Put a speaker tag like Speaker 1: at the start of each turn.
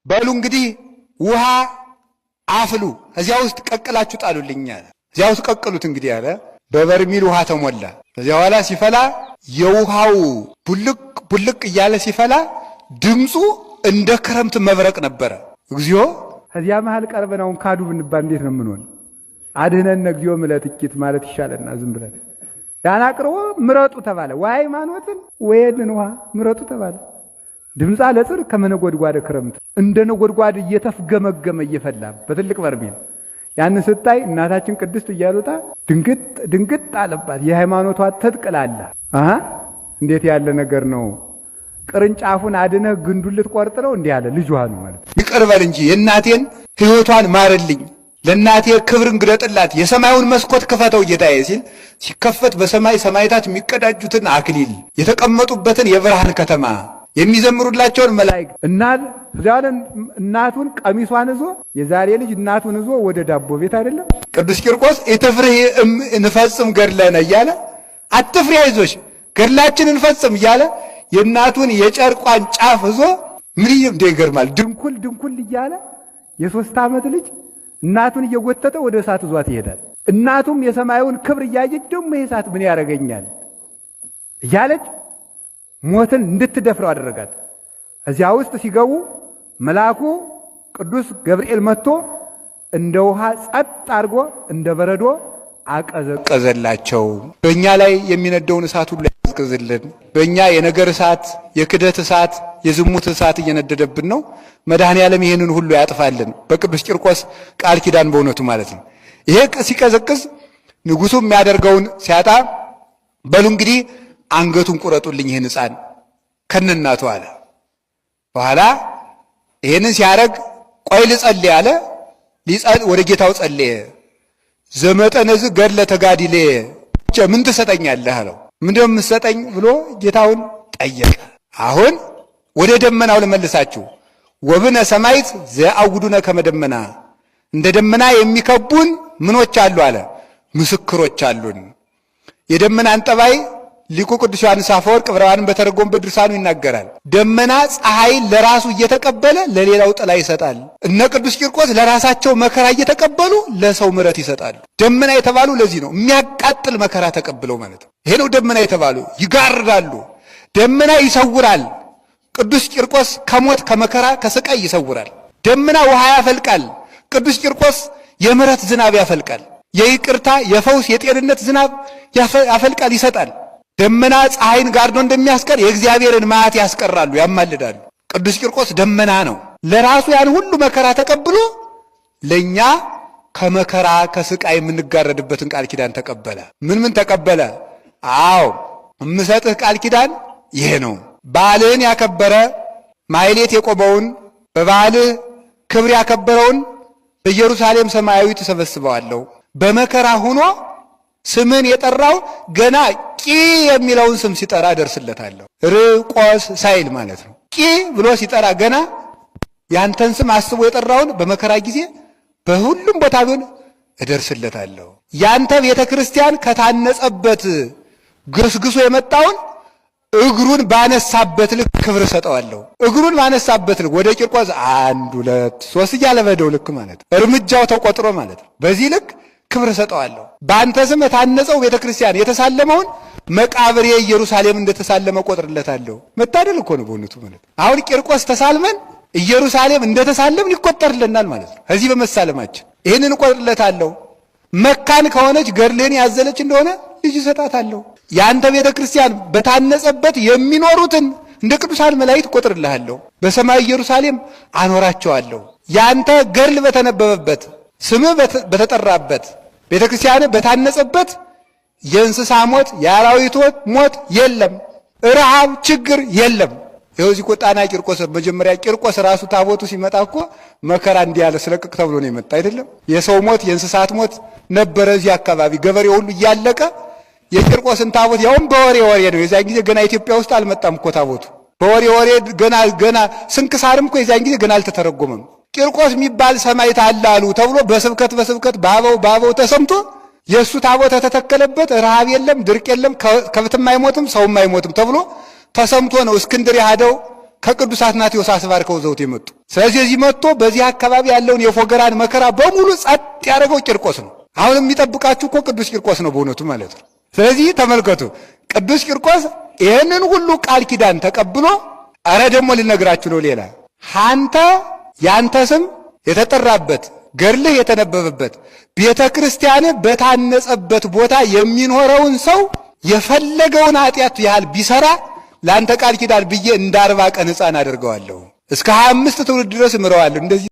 Speaker 1: በሉ እንግዲህ ውሃ አፍሉ፣ እዚያ ውስጥ ቀቅላችሁ ጣሉልኝ አለ። እዚያ ውስጥ ቀቅሉት እንግዲህ አለ። በበርሚል ውሃ ተሞላ። ከዚያ በኋላ ሲፈላ የውሃው ቡልቅ እያለ ሲፈላ ድምፁ እንደ ክረምት መብረቅ ነበረ። እግዚኦ! ከዚያ መሃል ቀርበናውን ካዱ ብንባል እንዴት ነው የምንሆን? አድህነን እግዚኦ ምለጥቂት ማለት ይሻለና ዝም ብለን ያን አቅርቦ ምረጡ ተባለ። ወይ ሃይማኖትን ወይን ውሃ ምረጡ ተባለ። ድምፃ ለጽር ከመነጎድጓድ ክረምት እንደ ነጎድጓድ እየተፍገመገመ እየፈላ በትልቅ በርሜል ያን ስታይ እናታችን ቅድስት እያሉታ ድንግጥ አለባት። የሃይማኖቷ ተጥቅላላ እንዴት ያለ ነገር ነው! ቅርንጫፉን አድነህ ግንዱን ልትቆርጥ ነው እንዲህ ያለ ልጇ ነው ማለት። ይቅርበል እንጂ የእናቴን ሕይወቷን ማርልኝ፣ ለእናቴ ክብርን ግለጥላት፣ የሰማዩን መስኮት ክፈተው ጌታዬ ሲል ሲከፈት በሰማይ ሰማይታት የሚቀዳጁትን አክሊል የተቀመጡበትን የብርሃን ከተማ የሚዘምሩላቸውን መላእክት እናቱን ቀሚሷን ይዞ የዛሬ ልጅ እናቱን ይዞ ወደ ዳቦ ቤት አይደለም ቅዱስ ቂርቆስ ኢትፍርሂ እንፈጽም ገድለነ እያለ አትፍሪ አይዞሽ ገድላችን እንፈጽም እያለ የእናቱን የጨርቋን ጫፍ ይዞ ምን ይገርማል። ድንኩል እያለ የ3 ዓመት ልጅ እናቱን እየጎተተ ወደ እሳት ይዟት ይሄዳል። እናቱም የሰማዩን ክብር እያየች ደግሞ ይሄ እሳት ምን ያደርገኛል እያለች ሞትን እንድትደፍረው አደረጋት። እዚያ ውስጥ ሲገቡ መልአኩ ቅዱስ ገብርኤል መጥቶ እንደ ውሃ ጸጥ አድርጎ እንደ በረዶ አቀዘቀዘላቸው። በእኛ ላይ የሚነደውን እሳት ሁሉ ያቀዘቅዝልን። በእኛ የነገር እሳት፣ የክደት እሳት፣ የዝሙት እሳት እየነደደብን ነው። መድኃኔ ዓለም ይህንን ሁሉ ያጥፋልን በቅዱስ ቂርቆስ ቃል ኪዳን በእውነቱ ማለት ነው። ይሄ ሲቀዘቅዝ ንጉሡ የሚያደርገውን ሲያጣ በሉ እንግዲህ አንገቱን ቁረጡልኝ ይህን ሕፃን ከነናቱ አለ። በኋላ ይህንን ሲያደርግ ቆይ ልጸልይ አለ። ወደ ጌታው ጸለየ። ዘመጠነዝ ገድለ ተጋድሌ ምን ትሰጠኛለህ አለው። ምንድነው የምትሰጠኝ ብሎ ጌታውን ጠየቀ። አሁን ወደ ደመናው ልመልሳችሁ። ወብነ ሰማይት ዘአውዱነ ከመደመና፣ እንደ ደመና የሚከቡን ምኖች አሉ አለ፣ ምስክሮች አሉን። የደመናን ጠባይ ሊቁ ቅዱስ ዮሐንስ አፈወርቅ ዕብራውያንን በተረጎመበት ድርሳኑ ይናገራል። ደመና ፀሐይን ለራሱ እየተቀበለ ለሌላው ጥላ ይሰጣል። እነ ቅዱስ ቂርቆስ ለራሳቸው መከራ እየተቀበሉ ለሰው ምሕረት ይሰጣሉ። ደመና የተባሉ ለዚህ ነው፣ የሚያቃጥል መከራ ተቀብለው ማለት ነው። ይሄ ነው ደመና የተባሉ። ይጋርዳሉ። ደመና ይሰውራል። ቅዱስ ቂርቆስ ከሞት ከመከራ ከስቃይ ይሰውራል። ደመና ውሃ ያፈልቃል። ቅዱስ ቂርቆስ የምሕረት ዝናብ ያፈልቃል። የይቅርታ የፈውስ የጤንነት ዝናብ ያፈልቃል፣ ይሰጣል። ደመና ፀሐይን ጋርዶ እንደሚያስቀር የእግዚአብሔርን መዓት ያስቀራሉ፣ ያማልዳሉ። ቅዱስ ቂርቆስ ደመና ነው። ለራሱ ያን ሁሉ መከራ ተቀብሎ ለኛ ከመከራ ከስቃይ የምንጋረድበትን ቃል ኪዳን ተቀበለ። ምን ተቀበለ? አዎ የምሰጥህ ቃል ኪዳን ይሄ ነው። በዓልህን ያከበረ ማሕሌት የቆመውን በበዓልህ ክብር ያከበረውን በኢየሩሳሌም ሰማያዊ ተሰበስበዋለሁ። በመከራ ሆኖ ስምን የጠራው ገና ቂ የሚለውን ስም ሲጠራ ደርስለታለሁ። ርቆስ ሳይል ማለት ነው። ቂ ብሎ ሲጠራ ገና ያንተን ስም አስቦ የጠራውን በመከራ ጊዜ በሁሉም ቦታ ቢሆን እደርስለታለሁ። ያንተ ቤተ ክርስቲያን ከታነጸበት ግስግሶ የመጣውን እግሩን ባነሳበት ልክ ክብር ሰጠዋለሁ። እግሩን ባነሳበት ልክ ወደ ቂርቆስ 1 2 3 እያለ በደው ልክ ማለት እርምጃው ተቆጥሮ ማለት ነው። በዚህ ልክ ክብር ሰጠዋለሁ። በአንተ ስም የታነጸው ቤተ ክርስቲያን የተሳለመውን መቃብሬ ኢየሩሳሌም እንደተሳለመ ቆጥርለታለሁ። መታደል እኮ ነው በእውነቱ ማለት። አሁን ቂርቆስ ተሳልመን ኢየሩሳሌም እንደተሳለምን ይቆጠርልናል ማለት ነው። ከዚህ በመሳለማችን ይህንን እቆጥርለታለሁ። መካን ከሆነች ገድልህን ያዘለች እንደሆነ ልጅ እሰጣታለሁ። የአንተ ቤተ ክርስቲያን በታነጸበት የሚኖሩትን እንደ ቅዱሳን መላእክት እቆጥርልሃለሁ። በሰማይ ኢየሩሳሌም አኖራቸዋለሁ። የአንተ ገድል በተነበበበት ስምህ በተጠራበት ቤተ ክርስቲያን በታነጸበት የእንስሳ ሞት የአራዊት ሞት የለም፣ ረሃብ ችግር የለም። ይኸው እዚህ እኮ ጣና ቂርቆስ መጀመሪያ ቂርቆስ ራሱ ታቦቱ ሲመጣ እኮ መከራ እንዲህ ያለ ስለቅቅ ተብሎ ነው የመጣ አይደለም። የሰው ሞት የእንስሳት ሞት ነበረ። እዚህ አካባቢ ገበሬ ሁሉ እያለቀ የቂርቆስን ታቦት ያውም በወሬ ነው። የዛን ጊዜ ገና ኢትዮጵያ ውስጥ አልመጣም እኮ ታቦቱ በወሬ ገና ስንክሳርም እኮ የዛን ጊዜ ገና አልተተረጎመም። ቂርቆስ የሚባል ሰማዕት አለ አሉ ተብሎ በስብከት በአበው ተሰምቶ የእሱ ታቦት ተተከለበት። ረሃብ የለም፣ ድርቅ የለም፣ ከብትም አይሞትም፣ ሰውም አይሞትም ተብሎ ተሰምቶ ነው እስክንድር ያሄደው ከቅዱስ አትናቴዎስ አስባርከው ዘውት የመጡ። ስለዚህ እዚህ መጥቶ በዚህ አካባቢ ያለውን የፎገራን መከራ በሙሉ ጸጥ ያደረገው ቂርቆስ ነው። አሁን የሚጠብቃችሁ እኮ ቅዱስ ቂርቆስ ነው በእውነቱ ማለት ነው። ስለዚህ ተመልከቱ፣ ቅዱስ ቂርቆስ ይህንን ሁሉ ቃል ኪዳን ተቀብሎ አረ ደግሞ ልነግራችሁ ነው ሌላ አንተ ያንተ ስም የተጠራበት ገድልህ የተነበበበት ቤተ ክርስቲያን በታነጸበት ቦታ የሚኖረውን ሰው የፈለገውን ኃጢአት ያህል ቢሰራ ለአንተ ቃል ኪዳን ብዬ እንደ 40 ቀን ሕፃን አደርገዋለሁ፣ እስከ 25 ትውልድ ድረስ እምረዋለሁ። እንደዚህ